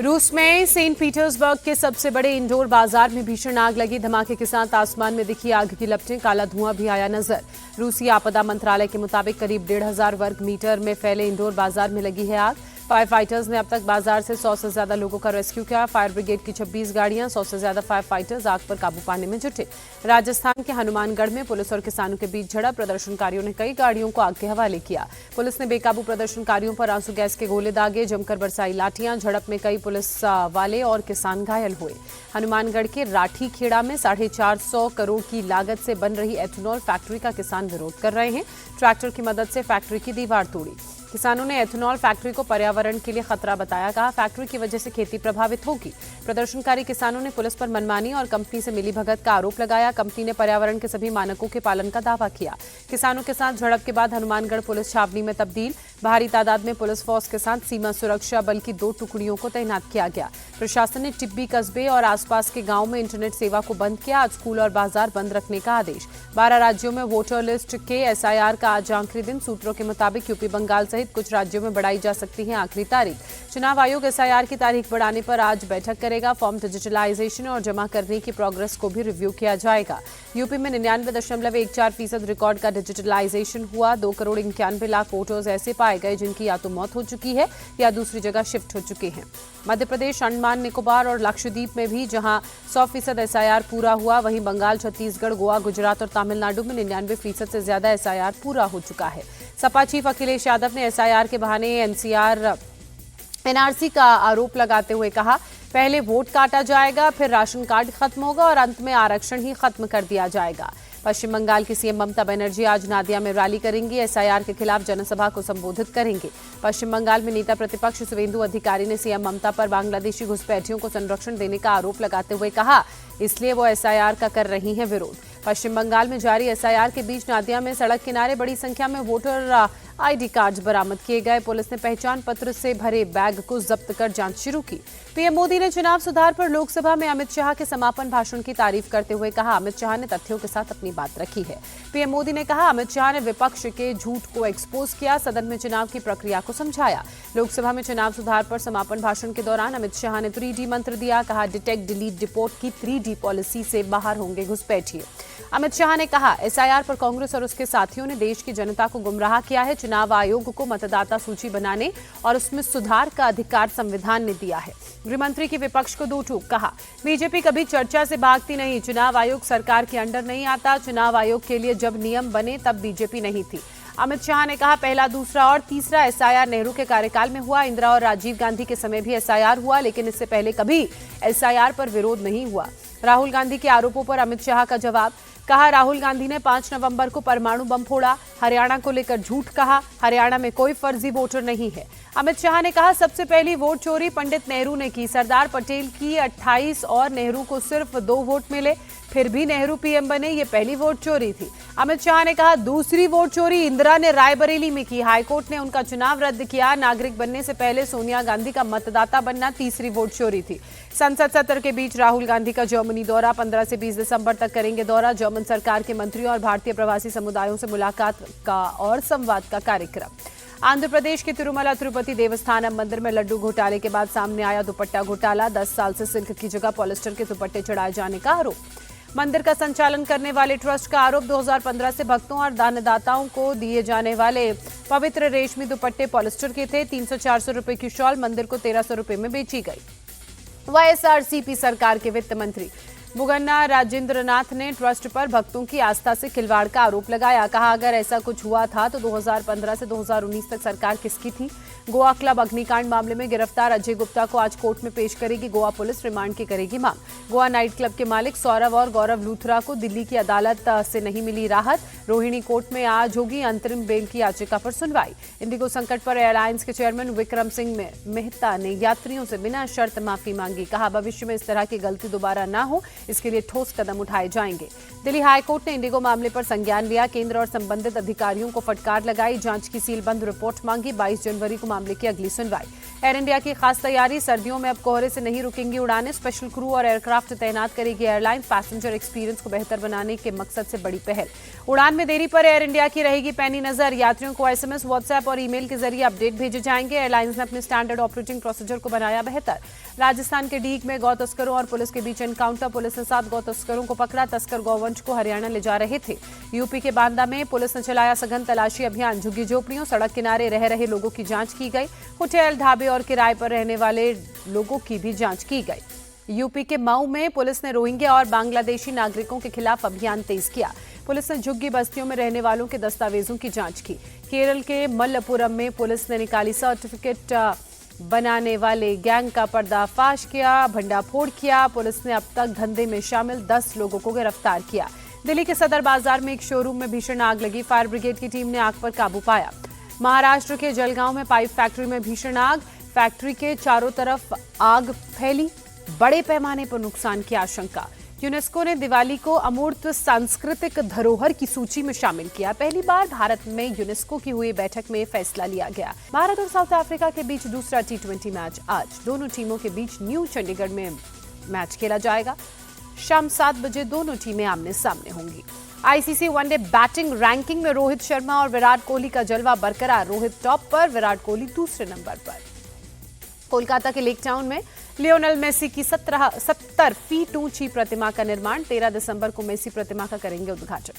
रूस में Saint Petersburg के सबसे बड़े इंडोर बाजार में भीषण आग लगी। धमाके के साथ आसमान में दिखी आग की लपटें, काला धुआं भी आया नजर। रूसी आपदा मंत्रालय के मुताबिक करीब 1,500 वर्ग मीटर में फैले इंडोर बाजार में लगी है आग। फायर फाइटर्स ने अब तक बाजार से 100 से ज्यादा लोगों का रेस्क्यू किया। फायर ब्रिगेड की 26 गाड़ियां, 100 से ज्यादा फायर फाइटर्स आग पर काबू पाने में जुटे। राजस्थान के हनुमानगढ़ में पुलिस और किसानों के बीच झड़प, प्रदर्शनकारियों ने कई गाड़ियों को आग के हवाले किया। पुलिस ने बेकाबू प्रदर्शनकारियों पर आंसू गैस के गोले दागे, जमकर बरसाई लाठियां। झड़प में कई पुलिस वाले और किसान घायल हुए। हनुमानगढ़ के राठी खेड़ा में 450 करोड़ की लागत से बन रही एथेनॉल फैक्ट्री का किसान विरोध कर रहे हैं। ट्रैक्टर की मदद से फैक्ट्री की दीवार तोड़ी। किसानों ने एथेनॉल फैक्ट्री को पर्यावरण के लिए खतरा बताया। कहा, फैक्ट्री की वजह से खेती प्रभावित होगी। प्रदर्शनकारी किसानों ने पुलिस पर मनमानी और कंपनी से मिलीभगत का आरोप लगाया। कंपनी ने पर्यावरण के सभी मानकों के पालन का दावा किया। किसानों के साथ झड़प के बाद हनुमानगढ़ पुलिस छावनी में तब्दील। भारी तादाद में पुलिस फोर्स के साथ सीमा सुरक्षा बल की 2 टुकड़ियों को तैनात किया गया। प्रशासन ने टिब्बी कस्बे और आसपास के गांव में इंटरनेट सेवा को बंद किया। आज स्कूल और बाजार बंद रखने का आदेश। 12 राज्यों में वोटर लिस्ट के एसआईआर का आज आखिरी दिन। सूत्रों के मुताबिक यूपी, बंगाल सहित कुछ राज्यों में बढ़ाई जा सकती है आखिरी तारीख। चुनाव आयोग एसआईआर की तारीख बढ़ाने पर आज बैठक करेगा। फॉर्म डिजिटलाइजेशन और जमा करने की प्रोग्रेस को भी रिव्यू किया जाएगा। यूपी में 99.14% रिकॉर्ड का डिजिटलाइजेशन हुआ। 2,91,00,000 वोटर्स ऐसे पाए गए जिनकी या तो मौत हो चुकी है या दूसरी जगह शिफ्ट हो चुके हैं। मध्य प्रदेश, अंडमान निकोबार और लक्षद्वीप में भी जहां 100% एसआईआर पूरा हुआ, वहीं बंगाल, छत्तीसगढ़, गोवा, गुजरात और तमिलनाडु में 99% से ज्यादा एसआईआर पूरा हो चुका है। सपा चीफ अखिलेश यादव ने एसआईआर के बहाने एनआरसी का आरोप लगाते हुए कहा, पहले वोट काटा जाएगा, फिर राशन कार्ड खत्म होगा और अंत में आरक्षण ही खत्म कर दिया जाएगा। पश्चिम बंगाल की सीएम ममता बनर्जी आज नादिया में रैली करेंगी। एसआईआर के खिलाफ जनसभा को संबोधित करेंगे। पश्चिम बंगाल में नेता प्रतिपक्ष शुवेंदु अधिकारी ने सीएम ममता पर बांग्लादेशी घुसपैठियों को संरक्षण देने का आरोप लगाते हुए कहा, इसलिए वो एसआईआर का कर रही हैं विरोध। पश्चिम बंगाल में जारी एसआईआर के बीच नादिया में सड़क किनारे बड़ी संख्या में वोटर आईडी कार्ड बरामद किए गए। पुलिस ने पहचान पत्र से भरे बैग को जब्त कर जांच शुरू की। पीएम मोदी ने चुनाव सुधार पर लोकसभा में अमित शाह के समापन भाषण की तारीफ करते हुए कहा, अमित शाह ने तथ्यों के साथ अपनी बात रखी है। पीएम मोदी ने कहा, अमित शाह ने विपक्ष के झूठ को एक्सपोज किया, सदन में चुनाव की प्रक्रिया को समझाया। लोकसभा में चुनाव सुधार पर समापन भाषण के दौरान अमित शाह ने 3D मंत्र दिया। कहा, डिटेक्ट, डिलीट, डिपोर्ट की 3D पॉलिसी से बाहर होंगे घुसपैठिए। अमित शाह ने कहा, एसआईआर पर कांग्रेस और उसके साथियों ने देश की जनता को गुमराह किया है। चुनाव आयोग को मतदाता सूची बनाने और उसमें सुधार का अधिकार संविधान ने दिया है। गृहमंत्री की विपक्ष को दो टूक। कहा, बीजेपी कभी चर्चा से भागती नहीं। चुनाव आयोग सरकार के अंडर नहीं आता। चुनाव आयोग के लिए जब नियम बने तब बीजेपी नहीं थी। अमित शाह ने कहा, पहला, दूसरा और तीसरा एसआईआर नेहरू के कार्यकाल में हुआ। इंदिरा और राजीव गांधी के समय भी एसआईआर हुआ, लेकिन इससे पहले कभी एसआईआर पर विरोध नहीं हुआ। राहुल गांधी के आरोपों पर अमित शाह का जवाब। कहा, राहुल गांधी ने 5 नवंबर को परमाणु बम फोड़ा। हरियाणा को लेकर झूठ कहा। हरियाणा में कोई फर्जी वोटर नहीं है। अमित शाह ने कहा, सबसे पहली वोट चोरी पंडित नेहरू ने की। सरदार पटेल की 28 और नेहरू को सिर्फ 2 वोट मिले, फिर भी नेहरू पीएम बने। ये पहली वोट चोरी थी। अमित शाह ने कहा, दूसरी वोट चोरी इंदिरा ने रायबरेली में की। हाईकोर्ट ने उनका चुनाव रद्द किया। नागरिक बनने से पहले सोनिया गांधी का मतदाता बनना तीसरी वोट चोरी थी। संसद सत्र के बीच राहुल गांधी का जर्मनी दौरा। 15 से 20 दिसंबर तक करेंगे दौरा। जर्मन सरकार के मंत्रियों और भारतीय प्रवासी समुदायों से मुलाकात का और संवाद का कार्यक्रम। आंध्र प्रदेश के तिरुमला तिरुपति देवस्थानम मंदिर में लड्डू घोटाले के बाद सामने आया दुपट्टा घोटाला। 10 साल से सिल्क की जगह पॉलिस्टर के दुपट्टे चढ़ाए जाने का आरोप। मंदिर का संचालन करने वाले ट्रस्ट का आरोप, 2015 से भक्तों और दानदाताओं को दिए जाने वाले पवित्र रेशमी दुपट्टे पॉलिस्टर के थे। 300-400 रुपए की शॉल मंदिर को 1300 रुपए में बेची गई। वाईएसआरसीपी सरकार के वित्त मंत्री बुगन्ना राजेंद्र नाथ ने ट्रस्ट पर भक्तों की आस्था से खिलवाड़ का आरोप लगाया। कहा, अगर ऐसा कुछ हुआ था तो 2015 से 2019 तक सरकार किसकी थी? गोवा क्लब अग्निकांड मामले में गिरफ्तार अजय गुप्ता को आज कोर्ट में पेश करेगी गोवा पुलिस। रिमांड की करेगी मांग। गोवा नाइट क्लब के मालिक सौरव और गौरव लूथरा को दिल्ली की अदालत से नहीं मिली राहत। रोहिणी कोर्ट में आज होगी अंतरिम बेल की याचिका पर सुनवाई। इंडिगो संकट पर एयरलाइंस के चेयरमैन विक्रम सिंह मेहता ने यात्रियों से बिना शर्त माफी मांगी। कहा, भविष्य में इस तरह की गलती दोबारा न हो, इसके लिए ठोस कदम उठाए जाएंगे। दिल्ली हाईकोर्ट ने इंडिगो मामले पर संज्ञान लिया। केंद्र और संबंधित अधिकारियों को फटकार लगाई। जांच की सीलबंद रिपोर्ट मांगी। 22 जनवरी को मामले की अगली सुनवाई। एयर इंडिया की खास तैयारी, सर्दियों में अब कोहरे से नहीं रुकेंगी उड़ानें, स्पेशल क्रू और एयरक्राफ्ट तैनात करेगी एयरलाइन, पैसेंजर एक्सपीरियंस को बेहतर बनाने के मकसद से बड़ी पहल। उड़ान में देरी पर एयर इंडिया की रहेगी पैनी नजर, यात्रियों को एसएमएस, व्हाट्सएप और ईमेल के जरिए अपडेट भेजे जाएंगे। एयरलाइंस ने अपने स्टैंडर्ड ऑपरेटिंग प्रोसीजर को बनाया बेहतर। राजस्थान के डीग में गौ तस्करों और पुलिस के बीच एनकाउंटर, पुलिस ने 7 गौ तस्करों को पकड़ा, तस्कर गौवंश को हरियाणा ले जा रहे थे। यूपी के बांदा में पुलिस ने चलाया सघन तलाशी अभियान, झुग्गी झोपड़ियों, सड़क किनारे रह रहे लोगों की जांच की गई, होटल, ढाबे और किराए पर रहने वाले लोगों की भी जांच की गई। यूपी के मऊ में पुलिस ने रोहिंग्या और बांग्लादेशी नागरिकों के खिलाफ अभियान तेज किया। पुलिस ने झुग्गी बस्तियों में रहने वालों के दस्तावेजों की जांच की। केरल के मल्लपुरम में पुलिस ने निकाली सर्टिफिकेट बनाने वाले गैंग का पर्दाफाश किया, भंडाफोड़ किया। पुलिस ने अब तक धंधे में शामिल 10 लोगों को गिरफ्तार किया। दिल्ली के सदर बाजार में एक शोरूम में भीषण आग लगी, फायर ब्रिगेड की टीम ने आग पर काबू पाया। महाराष्ट्र के जलगांव में पाइप फैक्ट्री में भीषण आग, फैक्ट्री के चारों तरफ आग फैली, बड़े पैमाने पर नुकसान की आशंका। यूनेस्को ने दिवाली को अमूर्त सांस्कृतिक धरोहर की सूची में शामिल किया। पहली बार भारत में यूनेस्को की हुई बैठक में फैसला लिया गया। भारत और साउथ अफ्रीका के बीच दूसरा T20 मैच आज। दोनों टीमों के बीच न्यू चंडीगढ़ में मैच खेला जाएगा। शाम 7 बजे दोनों टीमें आमने सामने होंगी। आईसीसी वनडे बैटिंग रैंकिंग में रोहित शर्मा और विराट कोहली का जलवा बरकरार। रोहित टॉप पर, विराट कोहली दूसरे नंबर पर। कोलकाता के लेक टाउन में लियोनेल मेसी की 70 फीट ऊंची प्रतिमा का निर्माण, 13 दिसंबर को मेसी प्रतिमा का करेंगे उद्घाटन।